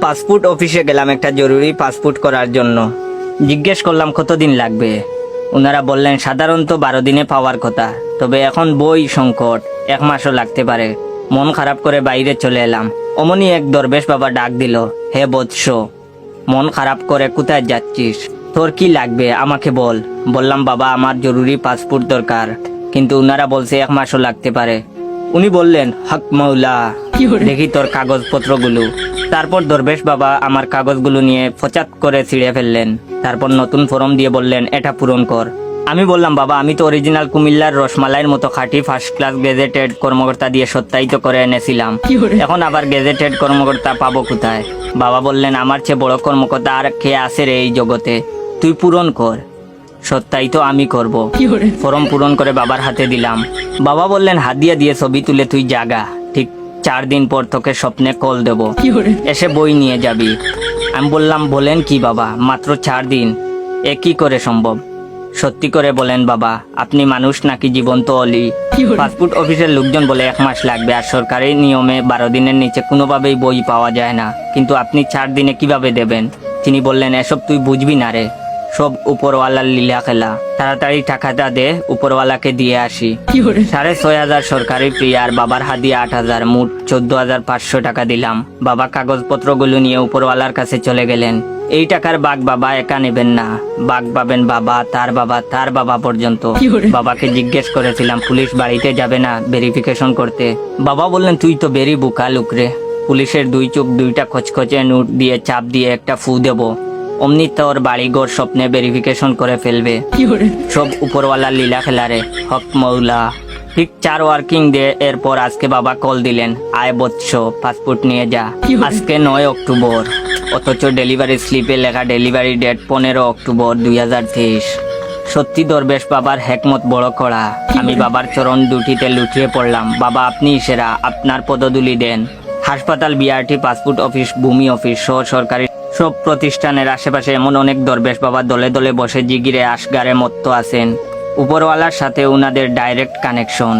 Passport অফিসে গেলাম একটা জরুরি পাসপোর্ট করার জন্য। জিজ্ঞেস করলাম কতদিন লাগবে। ওনারা বললেন সাধারণত 12 দিনে পাওয়ার কথা, তবে এখন বই সংকট, 1 মাসও লাগতে পারে। মন খারাপ করে বাইরে চলে এলাম। অমনি এক দরবেশ বাবা ডাক দিল, হে বৎস, মন খারাপ করে কোথায় যাচ্ছিস? তোর কি লাগবে আমাকে বল। বললাম বাবা আমার জরুরি পাসপোর্ট দরকার, কিন্তু ওনারা বলছে 1 মাসও লাগতে পারে। উনি বললেন হক মৌলা, দেখি তোর কাগজপত্রগুলো। তারপর দরবেশ বাবা আমার কাগজগুলো নিয়ে ফচাত করে ছিঁড়ে ফেললেন। তারপর নতুন ফর্ম দিয়ে বললেন এটা পূরণ কর। আমি বললাম বাবা আমি তো অরিজিনাল কুমিল্লার রসমালাইয়ের মতো খাঁটি ফার্স্ট ক্লাস গেজেটেড কর্মকর্তা দিয়ে সত্যায়িত করে এনেছিলাম, এখন আবার গেজেটেড কর্মকর্তা পাবো কোথায়? বাবা বললেন আমার চেয়ে বড় কর্মকর্তা আর কে আছে রে এই জগতে, তুই পূরণ কর। সত্যায়িত আমি করব। ফর্ম পূরণ করে বাবার হাতে দিলাম। বাবা বললেন হাদিয়া দিয়ে ছবি তুলে তুই জাগা, ঠিক 4 দিন পর তোকে স্বপ্নে কল দেব, এসে বই নিয়ে যাবি। আমি বললাম বলেন কি বাবা, মাত্র 4 দিন, এ কি করে সম্ভব? সত্যি করে বলেন বাবা, আপনি মানুষ নাকি জীবন্ত অলি? পাসপোর্ট অফিসের লোকজন বলে 1 মাস লাগবে, আর সরকারি নিয়মে 12 দিনের নিচে কোনোভাবেই বই পাওয়া যায় না, কিন্তু আপনি 4 দিনে কিভাবে দেবেন? তিনি বললেন এসব তুই বুঝবি না রে, সব উপরওয়ালার লীলা খেলা, তাড়াতাড়ি টাকাটা দে, উপরওয়ালাকে দিয়ে আসি। 6,500 সরকারি ফি আর বাবার হাদিয়া 8,000, মোট 14,500 টাকা দিলাম। বাবা কাগজপত্রগুলো নিয়ে উপরওয়ালার কাছে চলে গেলেন। এই টাকার বাঘ বাবা একা নেবেন না, বাঘ পাবেন বাবা, তার বাবা পর্যন্ত। বাবাকে জিজ্ঞেস করেছিলাম পুলিশ বাড়িতে যাবে না ভেরিফিকেশন করতে? বাবা বললেন তুই তো বেরি বোকা লোক রে, পুলিশের 2 চোখ 2টা খচখচে নোট দিয়ে চাপ দিয়ে একটা ফু দেব, অমনি তোর বাড়িঘর স্বপ্নে ভেরিফিকেশন করে ফেলবে। সব উপরওয়ালার লীলা খেলা রে, হক মৌলা। ঠিক 4 ওয়ার্কিং ডে এরপর আজকে বাবা কল দিলেন, আয় বৎস পাসপোর্ট নিয়ে যা। আজকে 9 অক্টোবর, অথচ ডেলিভারি স্লিপে লেখা ডেলিভারি ডেট 15 অক্টোবর 2023। সত্যি দরবেশ বাবার হেকমত বড় কড়া। আমি বাবার চরণ দুটিতে লুটিয়ে পড়লাম। বাবা আপনি সেরা, আপনার পদধূলি দেন। হাসপাতাল, বিআরটি, পাসপোর্ট অফিস, ভূমি অফিস সহ সরকারি সব প্রতিষ্ঠানের আশেপাশে এমন অনেক দরবেশ বাবা দলে দলে বসে জিগিরে আসগারে মত্ত আছেন। উপরওয়ালার সাথে উনাদের ডাইরেক্ট কানেকশন।